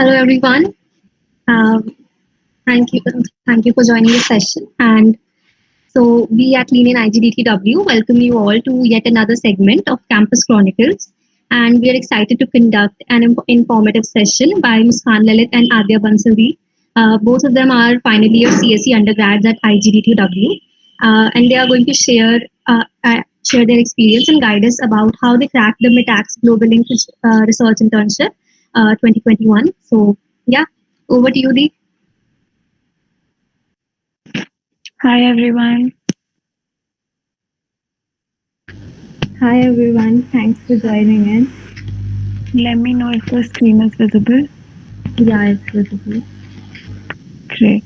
Hello, everyone. Um, thank you for joining this session. And so, we at LeanIn IGDTUW welcome you all to yet another segment of Campus Chronicles. And we are excited to conduct an informative session by Muskan, Lalit, and Adya Bansal. Both of them are final year CSE undergrads at IGDTUW, and they are going to share their experience and guide us about how they cracked the Mitacs Globalink Research Internship 2021. So, yeah, over to you, Dee. Hi everyone. Hi everyone, thanks for joining in. Let me know if the screen is visible. Yeah, it's visible. Great.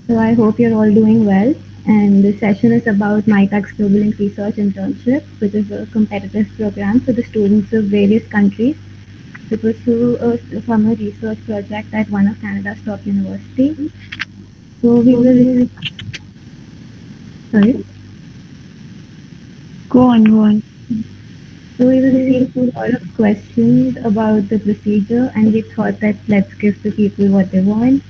So I hope you're all doing well. And this session is about Mitacs Globalink Research Internship, which is a competitive program for the students of various countries to pursue a summer research project at one of Canada's top universities. So we will. Sorry. Go on. So we will receive a lot of questions about the procedure, and we thought that let's give the people what they want.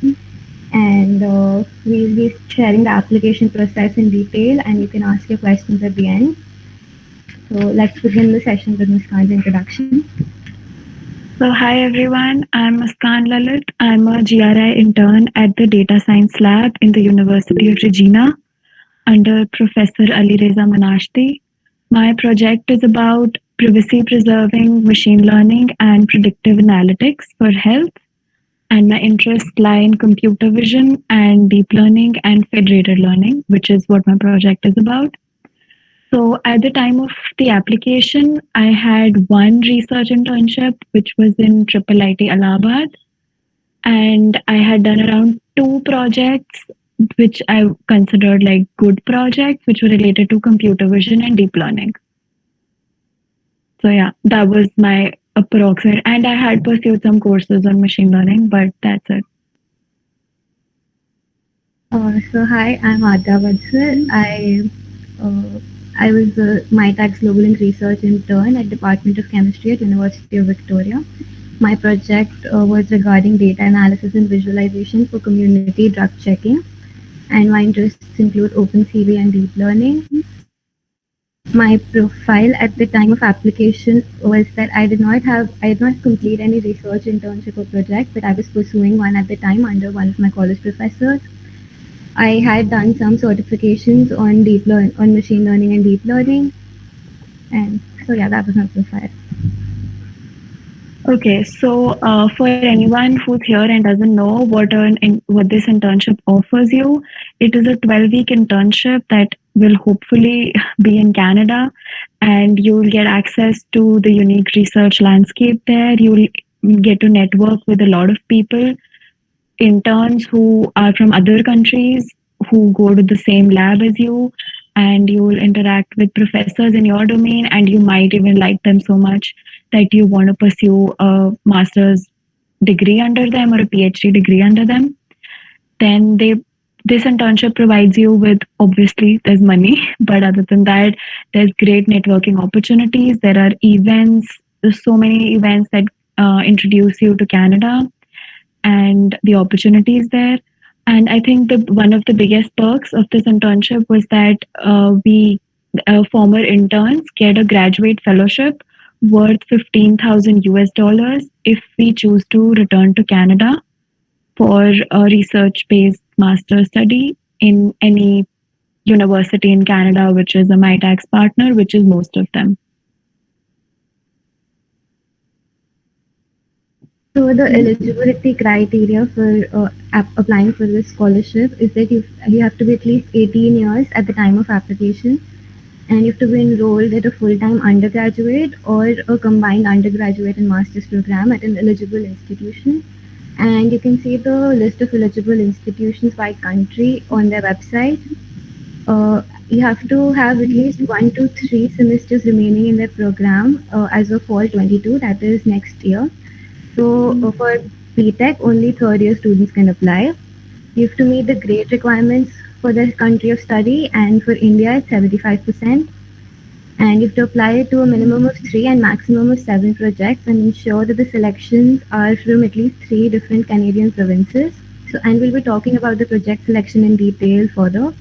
And we'll be sharing the application process in detail, and you can ask your questions at the end. So let's begin the session with Muskan's introduction. So hi everyone. I'm Muskan Lalit. I'm a GRI intern at the Data Science Lab in the University of Regina under Professor Ali Reza Manashti. My project is about privacy preserving machine learning and predictive analytics for health. And my interests lie in computer vision and deep learning and federated learning, which is what my project is about. So at the time of the application, I had one research internship, which was in IIIT Allahabad. And I had done around two projects, which I considered like good projects, which were related to computer vision and deep learning. So yeah, that was my approximate. And I had pursued some courses on machine learning, but that's it. So hi, I'm Adya Bansal. I was a Mitacs Globalink Research Intern at Department of Chemistry at University of Victoria. My project was regarding data analysis and visualization for community drug checking, and my interests include OpenCV and deep learning. My profile at the time of application was that I did not complete any research internship or project, but I was pursuing one at the time under one of my college professors. I had done some certifications on machine learning and deep learning, and so yeah, that was my profile. Okay, so for anyone who's here and doesn't know what this internship offers you, it is a 12-week internship that will hopefully be in Canada, and you'll get access to the unique research landscape there. You'll get to network with a lot of people, interns who are from other countries who go to the same lab as you, and you will interact with professors in your domain, and you might even like them so much that you want to pursue a master's degree under them or a PhD degree under them. Then this internship provides you with, obviously there's money, but other than that, there's great networking opportunities. There are events, there's so many events that introduce you to Canada and the opportunities there. And I think one of the biggest perks of this internship was that we former interns get a graduate fellowship worth 15,000 US dollars if we choose to return to Canada for a research based master's study in any university in Canada, which is a Mitacs partner, which is most of them. So the eligibility criteria for applying for this scholarship is that you have to be at least 18 years at the time of application, and you have to be enrolled at a full-time undergraduate or a combined undergraduate and master's program at an eligible institution. And you can see the list of eligible institutions by country on their website. You have to have at least 1 to 3 semesters remaining in their program as of fall 22, that is next year. So for BTech, only third year students can apply. You have to meet the grade requirements for the country of study, and for India, it's 75%. And you have to apply to a minimum of 3 and maximum of 7 projects and ensure that the selections are from at least 3 different Canadian provinces. So, and we'll be talking about the project selection in detail further.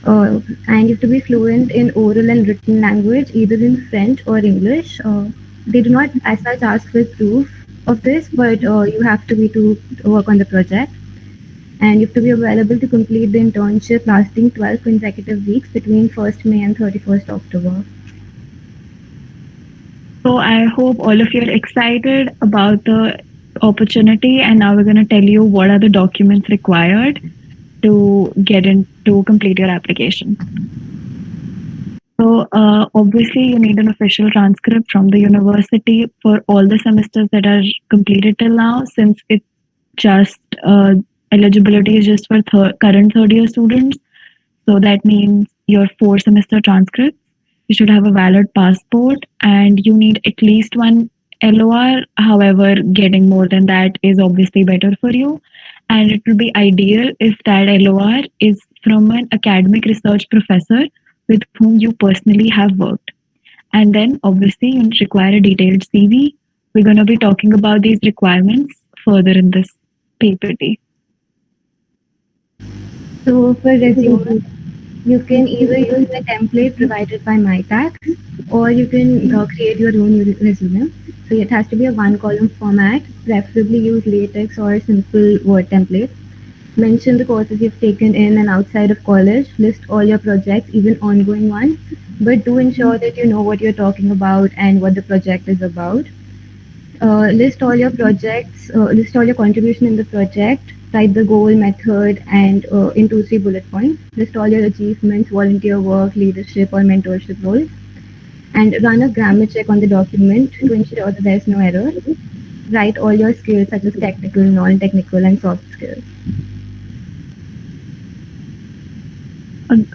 And you have to be fluent in oral and written language, either in French or English. They do not as such ask for proof of this, but you have to be to work on the project. And you have to be available to complete the internship lasting 12 consecutive weeks between 1st May and 31st October. So I hope all of you are excited about the opportunity, and now we're going to tell you what are the documents required to get in to complete your application. So obviously you need an official transcript from the university for all the semesters that are completed till now, since it's just eligibility is just for current third year students. So that means your 4 semester transcripts. You should have a valid passport and you need at least one LOR. However, getting more than that is obviously better for you. And it will be ideal if that LOR is from an academic research professor with whom you personally have worked. And then obviously you require a detailed CV. We're going to be talking about these requirements further in this PPT. So for resume, you can either use the template provided by Mitacs or you can create your own resume. So it has to be a 1 column format, preferably use latex or a simple Word template. Mention the courses you've taken in and outside of college, list all your projects, even ongoing ones, but do ensure that you know what you're talking about and what the project is about. List all your projects, list all your contribution in the project, write the goal, method, and in 2-3 bullet points. List all your achievements, volunteer work, leadership, or mentorship roles, and run a grammar check on the document to ensure that there's no error. Write all your skills such as technical, non-technical, and soft skills.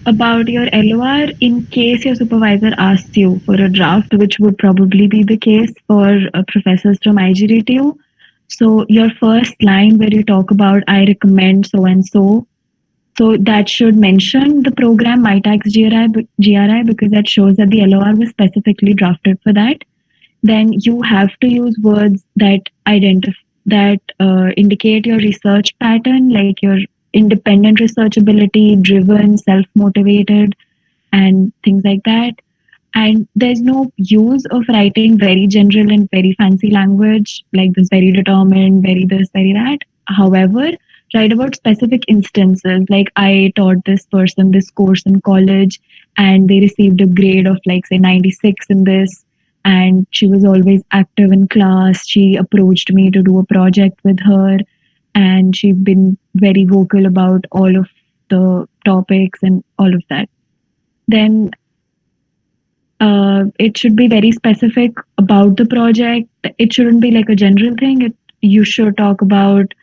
About your LOR, in case your supervisor asks you for a draft, which would probably be the case for professors from IGDTUW. So your first line where you talk about I recommend so and so, so that should mention the program Mitacs GRI because that shows that the LOR was specifically drafted for that. Then you have to use words that indicate your research pattern, like your independent researchability, driven, self-motivated, and things like that. And there's no use of writing very general and very fancy language like this, very determined, very this, very that. However, write about specific instances, like I taught this person this course in college and they received a grade of like say 96 in this, and she was always active in class. She approached me to do a project with her, and she's been very vocal about all of the topics and all of that. Then it should be very specific about the project. It shouldn't be like a general thing. You should talk about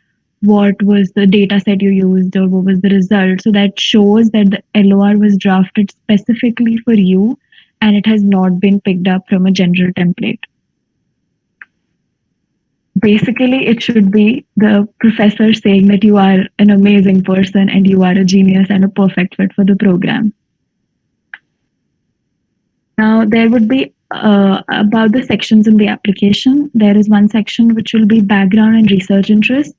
what was the data set you used or what was the result. So that shows that the LOR was drafted specifically for you and it has not been picked up from a general template. Basically, it should be the professor saying that you are an amazing person and you are a genius and a perfect fit for the program. Now, there would be about the sections in the application. There is one section which will be background and research interest.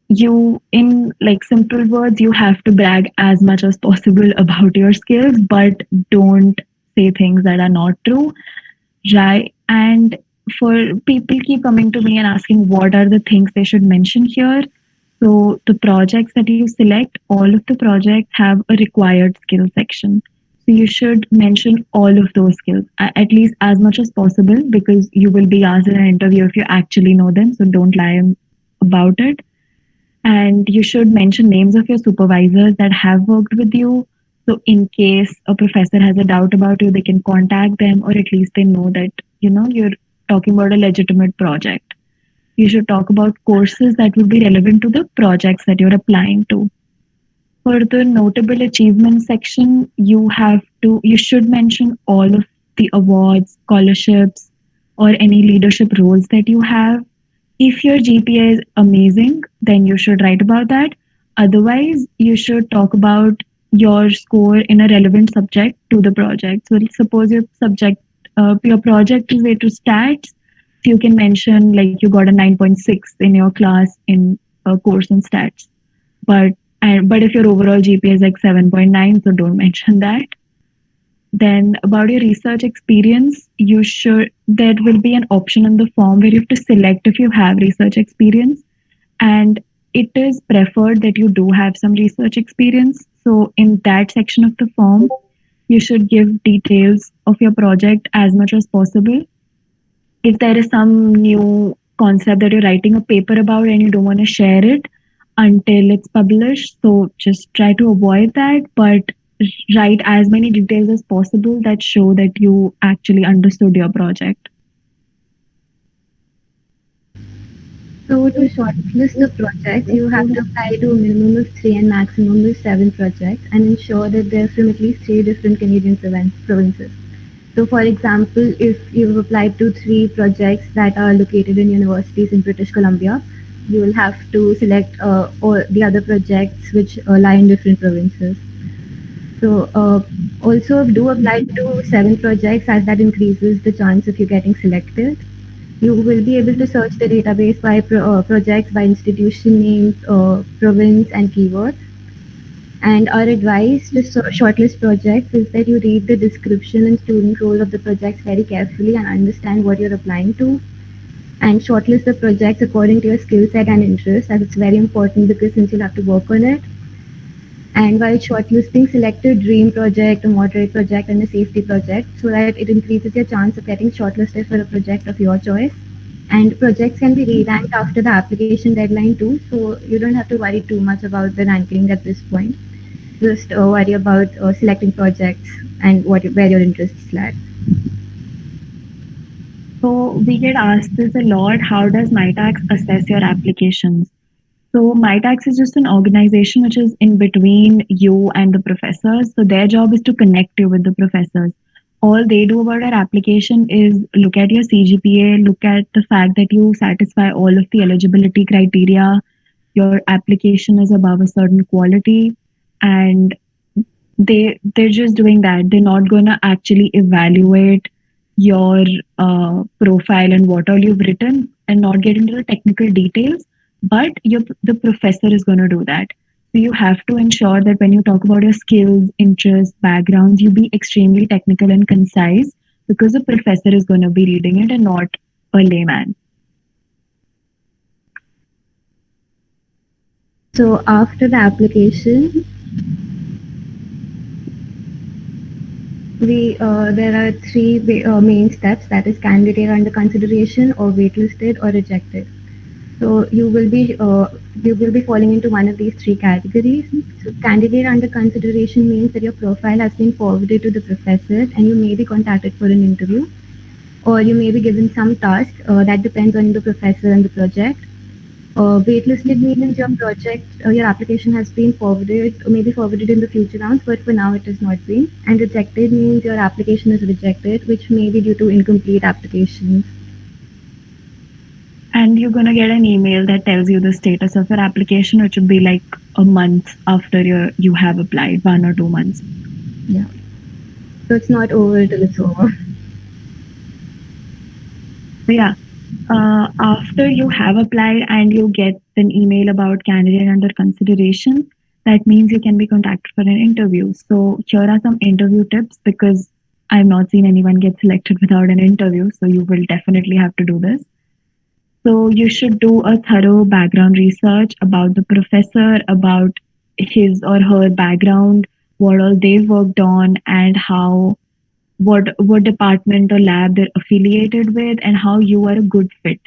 You, in like simple words, you have to brag as much as possible about your skills, but don't say things that are not true, right? And for people keep coming to me and asking what are the things they should mention here. So the projects that you select, all of the projects have a required skill section. So you should mention all of those skills, at least as much as possible, because you will be asked in an interview if you actually know them. So don't lie about it. And you should mention names of your supervisors that have worked with you. So in case a professor has a doubt about you, they can contact them, or at least they know that, you're talking about a legitimate project. You should talk about courses that would be relevant to the projects that you're applying to. For the notable achievement section, you should mention all of the awards, scholarships, or any leadership roles that you have. If your GPA is amazing, then you should write about that. Otherwise, you should talk about your score in a relevant subject to the project. So suppose your project is related to stats, so you can mention like you got a 9.6 in your class in a course in stats. But if your overall GPA is like 7.9, so don't mention that. Then about your research experience, there will be an option in the form where you have to select if you have research experience, and it is preferred that you do have some research experience. So in that section of the form, you should give details of your project as much as possible. If there is some new concept that you're writing a paper about and you don't want to share it until it's published, so just try to avoid that, but write as many details as possible that show that you actually understood your project. So to shortlist the projects, you have to apply to a minimum of 3 and maximum of 7 projects and ensure that they're from at least 3 different Canadian provinces. So for example, if you've applied to 3 projects that are located in universities in British Columbia, you will have to select all the other projects which lie in different provinces. So also do apply to 7 projects as that increases the chance of you getting selected. You will be able to search the database by projects, by institution name, province, and keywords. And our advice to shortlist projects is that you read the description and student role of the projects very carefully and understand what you're applying to. And shortlist the projects according to your skill set and interest, as it's very important because since you'll have to work on it. And while shortlisting, select a dream project, a moderate project, and a safety project so that it increases your chance of getting shortlisted for a project of your choice. And projects can be re-ranked after the application deadline too, so you don't have to worry too much about the ranking at this point. Just worry about selecting projects and where your interests lie. So we get asked this a lot. How does Mitacs assess your applications? So Mitacs is just an organization which is in between you and the professors. So their job is to connect you with the professors. All they do about our application is look at your CGPA, look at the fact that you satisfy all of the eligibility criteria, your application is above a certain quality, and they're just doing that. They're not going to actually evaluate your profile and what all you've written and not get into the technical details, but the professor is going to do that. So you have to ensure that when you talk about your skills, interests, backgrounds, you be extremely technical and concise because the professor is going to be reading it and not a layman. So after the application, there are 3 main steps, that is candidate under consideration or waitlisted or rejected. So you will be falling into one of these 3 categories. So candidate under consideration means that your profile has been forwarded to the professors and you may be contacted for an interview, or you may be given some task that depends on the professor and the project. Waitlisted means your application has been forwarded or may be forwarded in the future rounds, but for now it has not been. And rejected means your application is rejected, which may be due to incomplete applications. And you're going to get an email that tells you the status of your application, which would be like a month after you have applied, 1 or 2 months. Yeah. So it's not over till it's over. So yeah, after you have applied and you get an email about candidate under consideration, that means you can be contacted for an interview. So here are some interview tips because I've not seen anyone get selected without an interview. So you will definitely have to do this. So you should do a thorough background research about the professor, about his or her background, what all they've worked on, and what department or lab they're affiliated with, and how you are a good fit.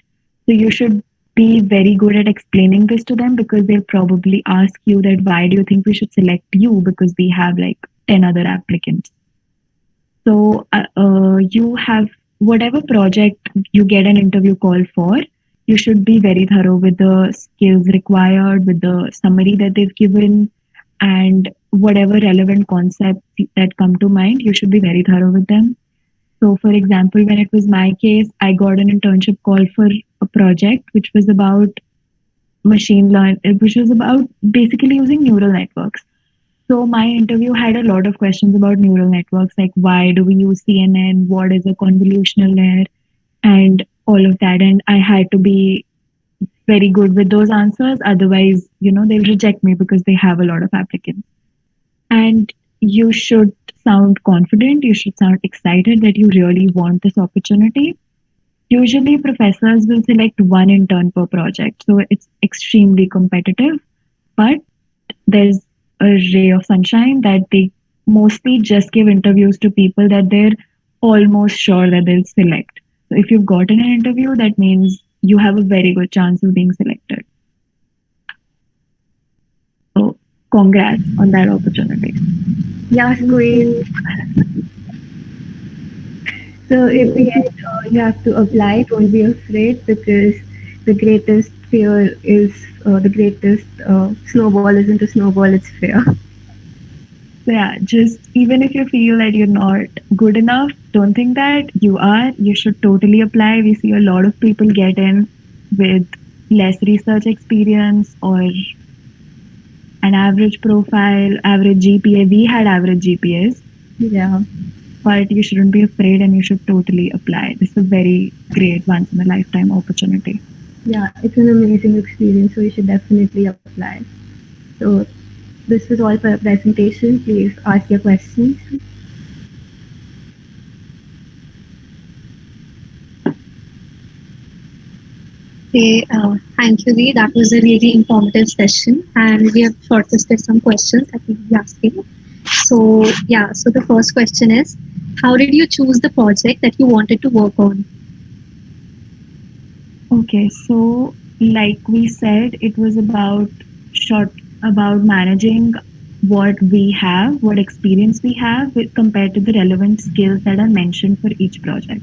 So you should be very good at explaining this to them because they'll probably ask you that why do you think we should select you because we have like 10 other applicants. So you have whatever project you get an interview call for, you should be very thorough with the skills required, with the summary that they've given, and whatever relevant concepts that come to mind, you should be very thorough with them. So, for example, when it was my case, I got an internship call for a project which was about machine learning, which was about basically using neural networks. So my interview had a lot of questions about neural networks, like why do we use CNN, what is a convolutional layer, and all of that. And I had to be very good with those answers. Otherwise, they'll reject me because they have a lot of applicants. And you should sound confident. You should sound excited that you really want this opportunity. Usually, professors will select one intern per project. So it's extremely competitive. But there's a ray of sunshine that they mostly just give interviews to people that they're almost sure that they'll select. So if you've gotten an interview, that means you have a very good chance of being selected. So congrats on that opportunity. Yeah, great. So if you have to apply, don't be afraid, because the greatest fear is the greatest snowball isn't a snowball, it's fear. So yeah, just even if you feel that you're not good enough, don't think that you are. You should totally apply. We see a lot of people get in with less research experience or an average profile, average GPA. We had average GPAs. Yeah. But you shouldn't be afraid and you should totally apply. This is a very great once in a lifetime opportunity. Yeah, it's an amazing experience, so you should definitely apply. So this was all for our presentation. Please ask your questions. Okay, thank you, Lee. That was a really informative session, and we have shortlisted some questions that we'll be asking. So, yeah, so the first question is, how did you choose the project that you wanted to work on? Okay, so like we said, it was about managing what we have, what experience we have compared to the relevant skills that are mentioned for each project.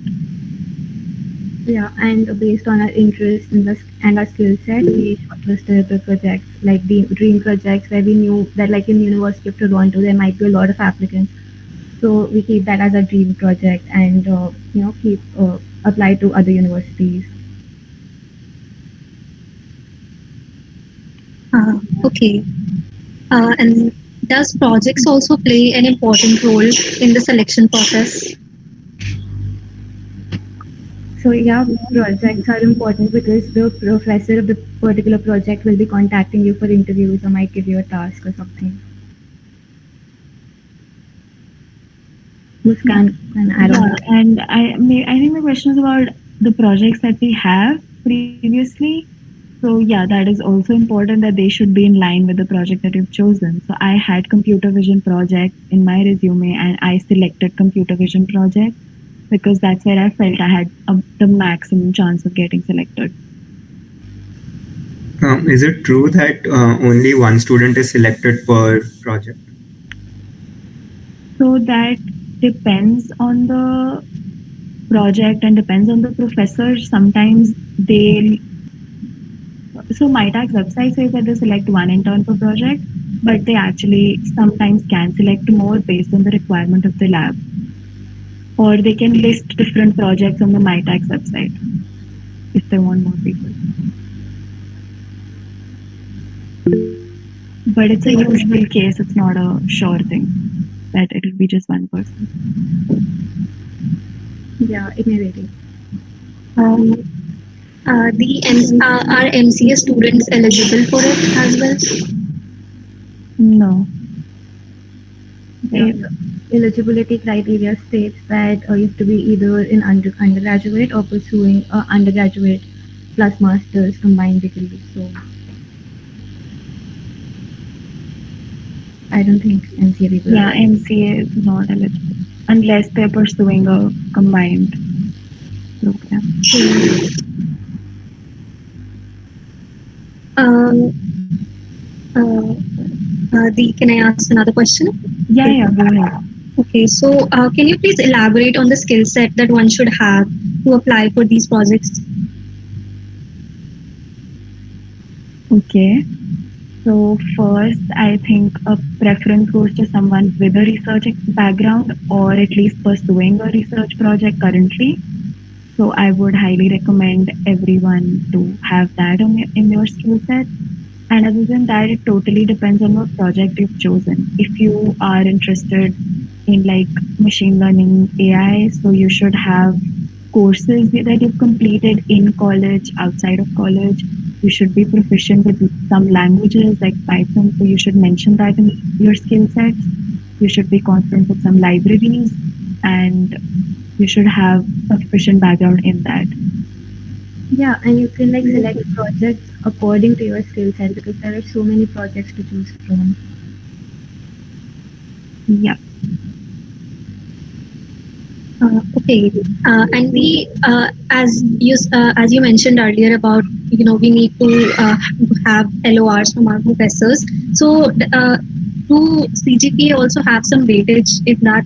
Yeah, and based on our interest and our skill set, we shortlisted the projects, like the dream projects, where we knew that, like in University of Toronto, there might be a lot of applicants. So we keep that as a dream project, and keep apply to other universities. Okay, and does projects also play an important role in the selection process? So yeah, projects are important because the professor of the particular project will be contacting you for interviews or might give you a task or something. Muskan can add on. And I think the question is about the projects that we have previously. So yeah, that is also important that they should be in line with the project that you've chosen. So I had computer vision project in my resume and I selected computer vision project because that's where I felt I had the maximum chance of getting selected. Is it true that only one student is selected per project? So that depends on the project and depends on the professor. Sometimes so Mitacs website says that they select one intern per project, but they actually sometimes can select more based on the requirement of the lab. Or they can list different projects on the Mitacs website if they want more people. But it's a usual case, it's not a sure thing that it'll be just one person. Yeah, it may vary. Are MCA students eligible for it as well? No. The eligibility criteria states that you have to be either in undergraduate or pursuing undergraduate plus master's combined degree. So I don't think MCA people. Yeah, MCA is not eligible unless they're pursuing a combined program. Can I ask another question? Yeah, go ahead. Okay, so can you please elaborate on the skill set that one should have to apply for these projects? Okay. So first, I think a preference goes to someone with a research background or at least pursuing a research project currently. So I would highly recommend everyone to have that in your skill set. And other than that, it totally depends on what project you've chosen. If you are interested in like machine learning AI, so you should have courses that you've completed in college, outside of college. You should be proficient with some languages like Python, so you should mention that in your skill sets. You should be confident with some libraries, and you should have sufficient background in that. Yeah, and you can like select projects according to your skill set because there are so many projects to choose from. Yeah. Okay, and as you mentioned earlier about we need to have LORs from our professors. So do CGPA also have some weightage if that?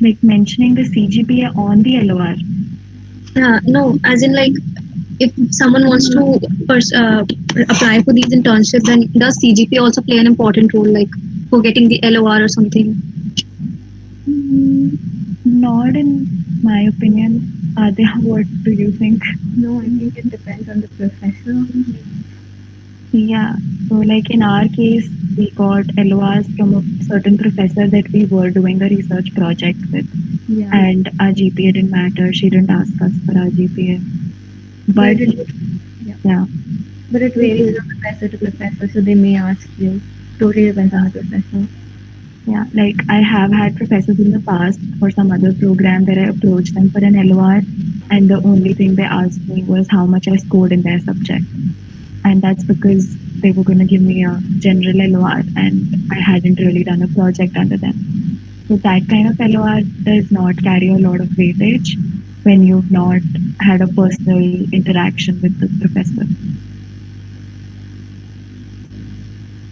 Like mentioning the CGPA on the LOR. No, as in like if someone wants to apply for these internships, then does CGPA also play an important role, like for getting the LOR or something? Not in my opinion. Adya, what do you think? No, I think it depends on the professor. Yeah. So, like in our case, we got LORs from a certain professor that we were doing a research project with, Yeah. and our GPA didn't matter. She didn't ask us for our GPA. But yeah. But it varies from professor to professor, so they may ask you. Totally depends on the professor. Yeah, like I have had professors in the past for some other program that I approached them for an LOR, and the only thing they asked me was how much I scored in their subject. And that's because they were going to give me a general LOR, and I hadn't really done a project under them. So that kind of LOR does not carry a lot of weightage when you've not had a personal interaction with the professor.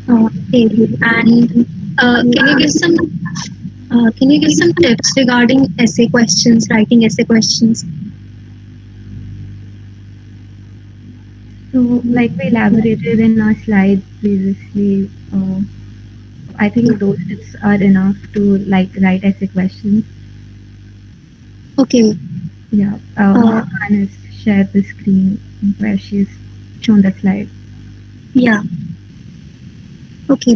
Okay, and can you give some tips regarding essay questions, writing essay questions? So, like we elaborated in our slide previously, I think those tips are enough to like write essay questions. Okay. Yeah, Muskan has shared the screen where she's shown the slide. Yeah. Okay.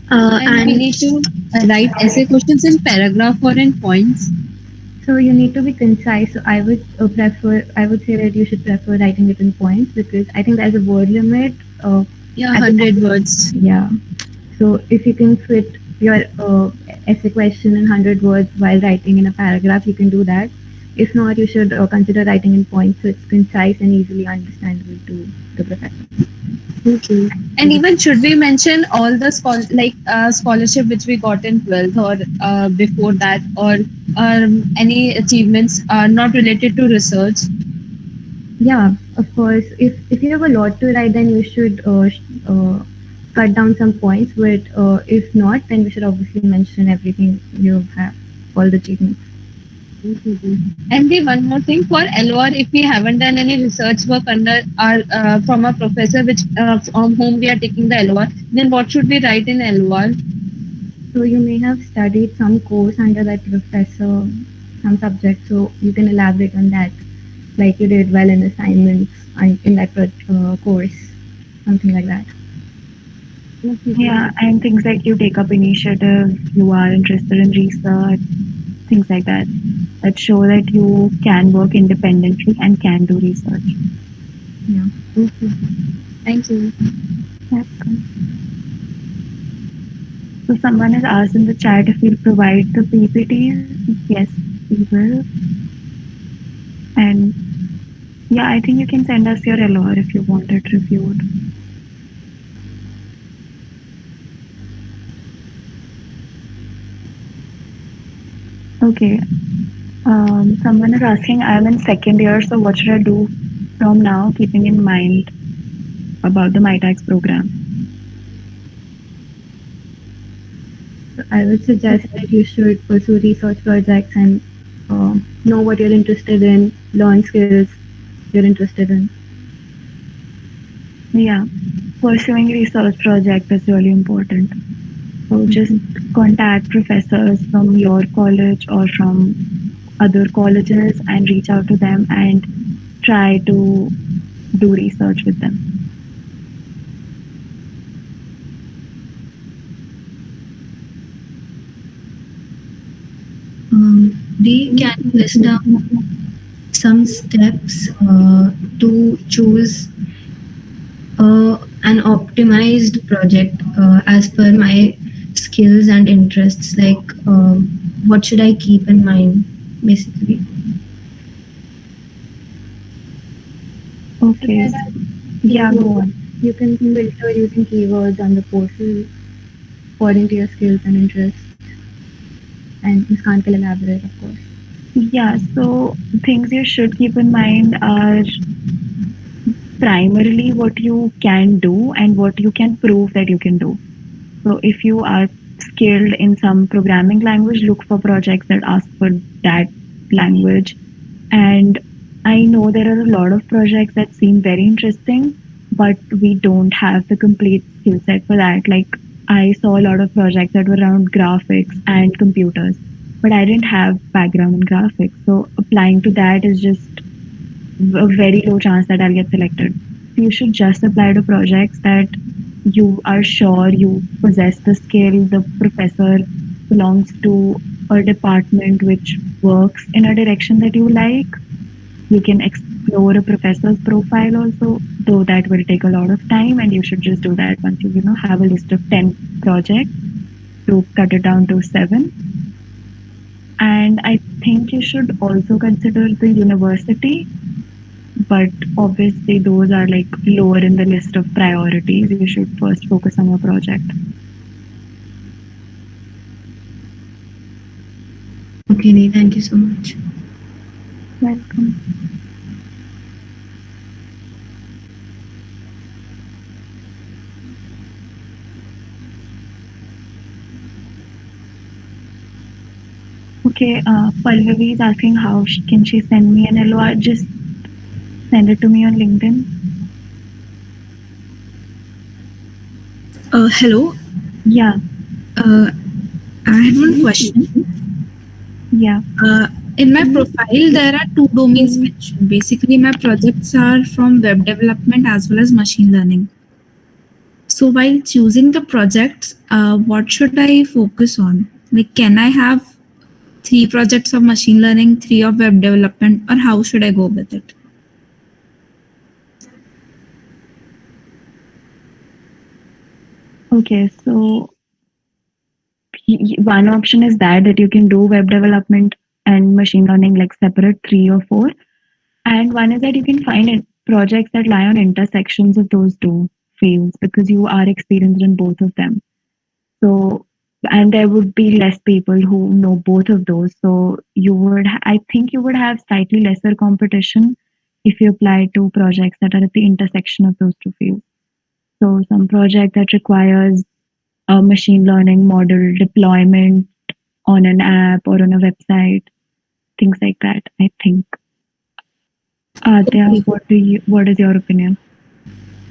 And we need to write essay questions in paragraph or in points. So you need to be concise. So I would I would say that you should prefer writing it in points because I think there's a word limit. Yeah, 100 words. Yeah. So if you can fit your essay question in 100 words while writing in a paragraph, you can do that. If not, you should consider writing in points so it's concise and easily understandable to the professor. Okay. And even should we mention all the scholarship which we got in 12th or before that, or any achievements not related to research? Yeah, of course. If you have a lot to write, then you should cut down some points. But if not, then we should obviously mention everything you have, all the achievements. And the one more thing for LOR, if we haven't done any research work under our from a professor which from whom we are taking the LOR, then what should we write in LOR? So you may have studied some course under that professor, some subject. So you can elaborate on that, like you did well in assignments and in that course, something like that. Yeah, and things like you take up initiative, you are interested in research, things like that, that show that you can work independently and can do research. Yeah. Thank you. So someone has asked in the chat if we'll provide the PPTs. Yes, we will. And yeah, I think you can send us your LOR if you want it reviewed. Okay. Someone is asking, I'm in second year, so what should I do from now, keeping in mind about the Mitacs program? So I would suggest that you should pursue research projects and know what you're interested in, learn skills you're interested in. Yeah, pursuing research project is really important. So just contact professors from your college or from other colleges and reach out to them and try to do research with them. Dee, can you list down some steps to choose an optimized project as per my skills and interests? Like, what should I keep in mind, basically? Okay. Yeah, go on. You can filter using keywords on the portal according to your skills and interests. And Muskan can elaborate, of course. Yeah, so things you should keep in mind are primarily what you can do and what you can prove that you can do. So if you are skilled in some programming language, look for projects that ask for that language. And I know there are a lot of projects that seem very interesting, but we don't have the complete skill set for that. Like I saw a lot of projects that were around graphics and computers, but I didn't have background in graphics. So applying to that is just a very low chance that I'll get selected. You should just apply to projects that you are sure you possess the skill, the professor belongs to a department which works in a direction that you like. You can explore a professor's profile also, though that will take a lot of time, and you should just do that once you have a list of 10 projects to cut it down to 7. And I think you should also consider the university, but obviously those are like lower in the list of priorities. You should first focus on your project. Okay, Nee, thank you so much. Welcome. Okay, Pallavi is asking how can she send me an LOR? Just send it to me on LinkedIn. Hello. Yeah. I had one question. Yeah. In my profile, there are 2 domains mentioned. Basically, my projects are from web development as well as machine learning. So, while choosing the projects, what should I focus on? Like, can I have 3 projects of machine learning, 3 of web development, or how should I go with it? Okay, so one option is that you can do web development and machine learning like separate 3 or 4. And one is that you can find projects that lie on intersections of those 2 fields because you are experienced in both of them. So, and there would be less people who know both of those. So I think you would have slightly lesser competition if you apply to projects that are at the intersection of those 2 fields. So some project that requires a machine learning model deployment on an app or on a website, things like that, I think. Adya, what is your opinion?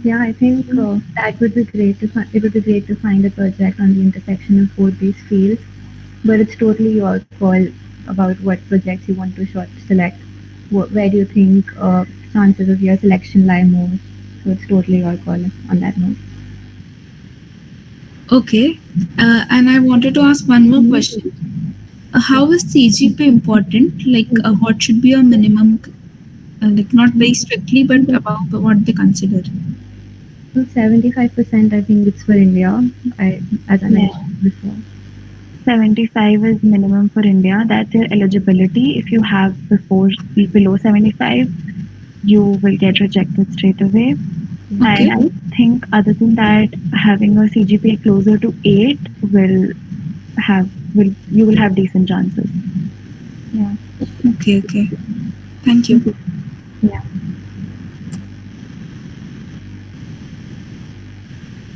Yeah, I think that would be great to it would be great to find a project on the intersection of both these fields, but it's totally your call about what projects you want to select. Where do you think chances of your selection lie more? So it's totally your call on that note. Okay. And I wanted to ask one more question. How is CGPA important? Like, what should be a minimum? Like, not very strictly, but about what they consider. So 75%, I think it's for India. As I mentioned before. 75 is minimum for India. That's your eligibility. If you have below 75, you will get rejected straight away. Okay. And I think other than that, having a CGPA closer to 8 you will have decent chances. Yeah. Okay. Thank you. Yeah.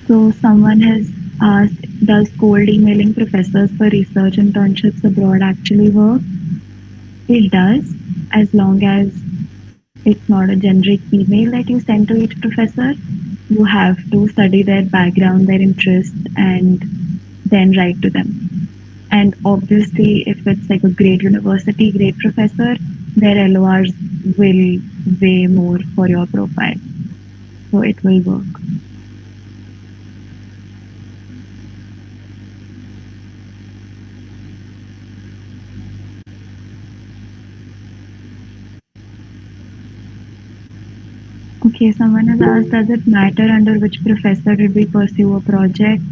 So someone has asked, does cold emailing professors for research internships abroad actually work? It does, as long as it's not a generic email that you send to each professor. You have to study their background, their interests, and then write to them. And obviously, if it's like a great university, great professor, their LORs will weigh more for your profile. So it will work. Okay, someone has asked, does it matter under which professor did we pursue a project?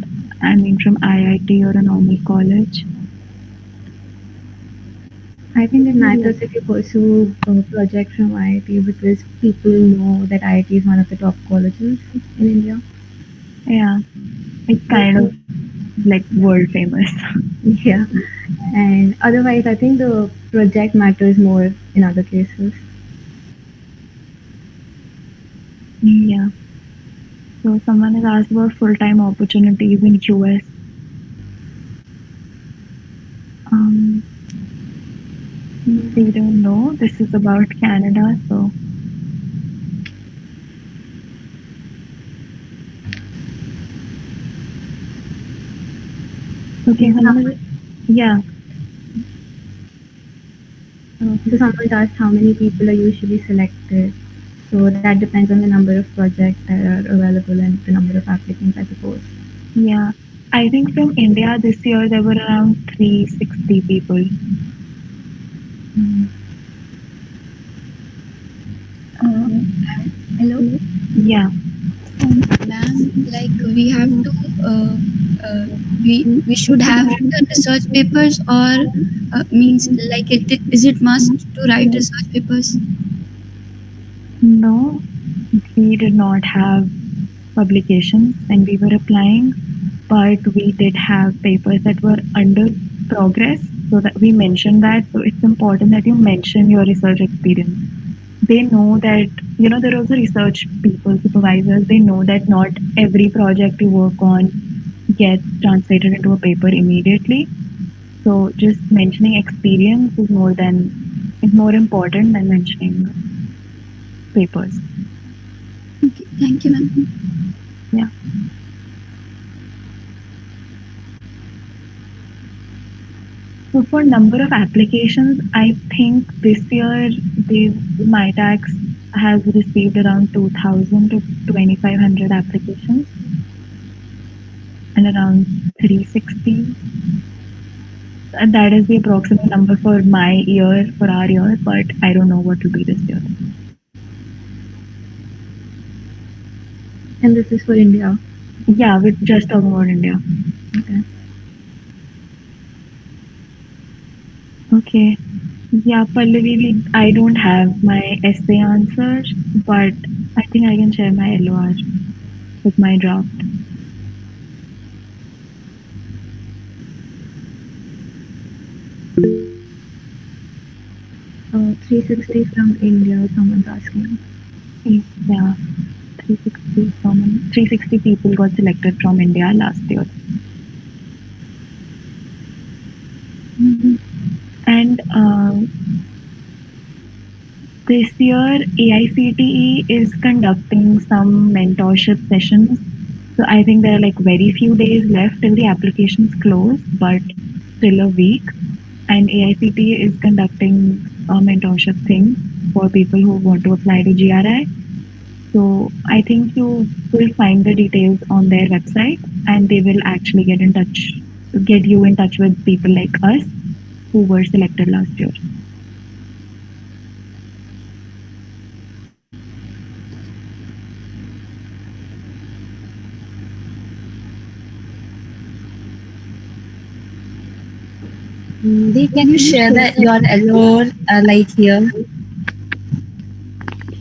I mean, from IIT or a normal college? I think it matters if you pursue a project from IIT because people know that IIT is one of the top colleges in India. Yeah, it's kind of like world famous. Yeah. And otherwise, I think the project matters more in other cases. Yeah. So someone has asked about full-time opportunities in US. Um, we don't know. This is about Canada, so okay. Yeah. So someone asked how many people are usually selected. So that depends on the number of projects that are available and the number of applicants, I suppose. Yeah. I think from India this year there were around 360 people. Hello. Yeah. Ma'am, like we have to we should have the research papers or means like is it must to write research papers? No, we did not have publications when we were applying, but we did have papers that were under progress. So that we mentioned that. So it's important that you mention your research experience. They know that, there are also research people, supervisors, they know that not every project you work on gets translated into a paper immediately. So just mentioning experience is more important than mentioning papers. Okay, thank you, ma'am. Yeah. So for number of applications, I think this year Mitacs has received around 2,000 to 2,500 applications and around 360. And that is the approximate number for our year, but I don't know what will be this year. And this is for India. Yeah, we're just talking about India. Okay. Okay. Yeah, Pallavi, I don't have my essay answers, but I think I can share my LOR with my draft. 360 from India, someone's asking. Yeah, 360 people got selected from India last year. And this year, AICTE is conducting some mentorship sessions. So I think there are like very few days left till the applications close, but still a week. And AICTE is conducting a mentorship thing for people who want to apply to GRI. So I think you will find the details on their website, and they will actually get you in touch with people like us who were selected last year. Can you share your LOR like here?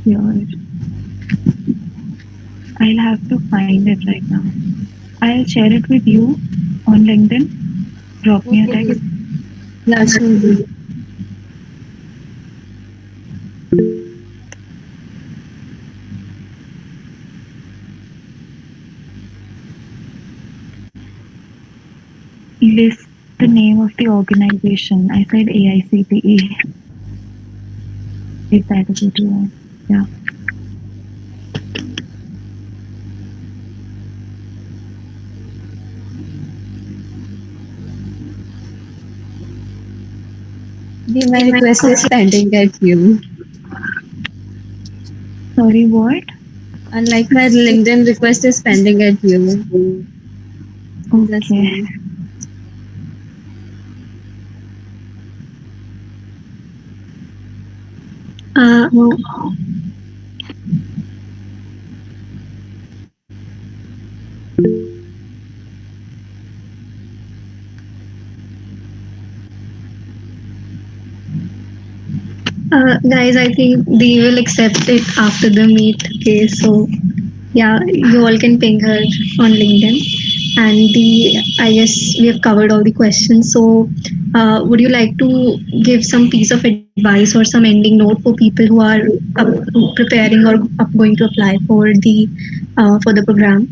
Here. I'll have to find it right now. I'll share it with you on LinkedIn. Drop me a text. Yeah, sure. List the name of the organization. I said AICTE. If that is what you want. Yeah. My request is pending at you. Sorry, what? Unlike my LinkedIn request is pending at you. Just Okay. Uh, guys, I think they will accept it after the meet. Okay, so yeah, you all can ping her on LinkedIn. And I guess we have covered all the questions. So, would you like to give some piece of advice or some ending note for people who are up, preparing or going to apply for the program?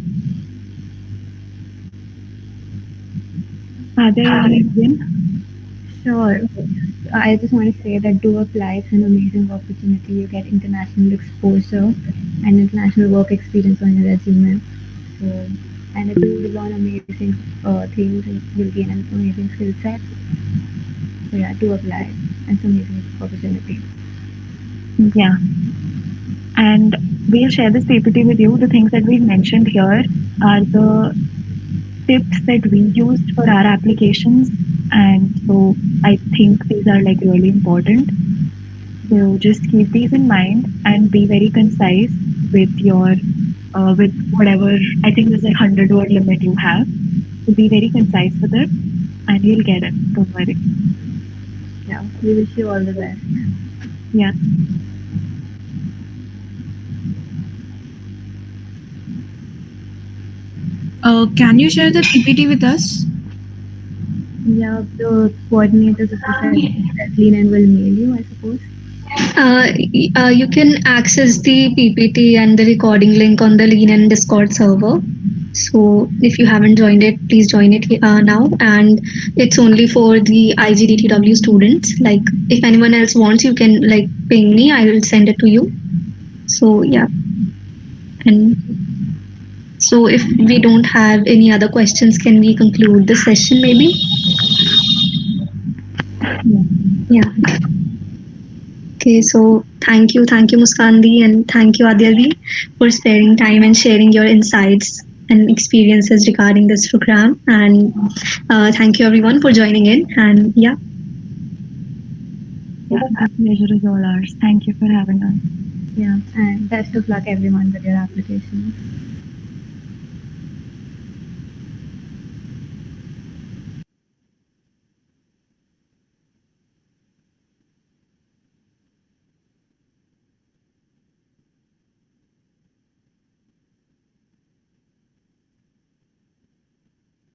Adya, you want to begin? Sure. I just want to say that do apply. It's an amazing opportunity. You get international exposure and international work experience on your resume. So, and it will learn amazing things and you'll gain an amazing skill set. So yeah, do apply. It's an amazing opportunity. Yeah. And we'll share this PPT with you. The things that we've mentioned here are the tips that we used for our applications. And so I think these are like really important. So just keep these in mind and be very concise with your with whatever. I think there's a 100-word limit you have. So be very concise with it, and you'll get it. Don't worry. Yeah, we wish you all the best. Yeah. Can you share the PPT with us? Yeah, the coordinators of the session, LeanIn will mail you, I suppose. You can access the PPT and the recording link on the LeanIn Discord server. So if you haven't joined it, please join it now. And it's only for the IGDTW students. Like if anyone else wants, you can like ping me. I will send it to you. So yeah. And so if we don't have any other questions, can we conclude the session maybe? Yeah. Okay, so thank you, Muskandi, and thank you, Adya, for sparing time and sharing your insights and experiences regarding this program. And thank you, everyone, for joining in. And yeah. Yeah, the pleasure is all ours. Thank you for having us. Yeah, and best of luck everyone with your applications.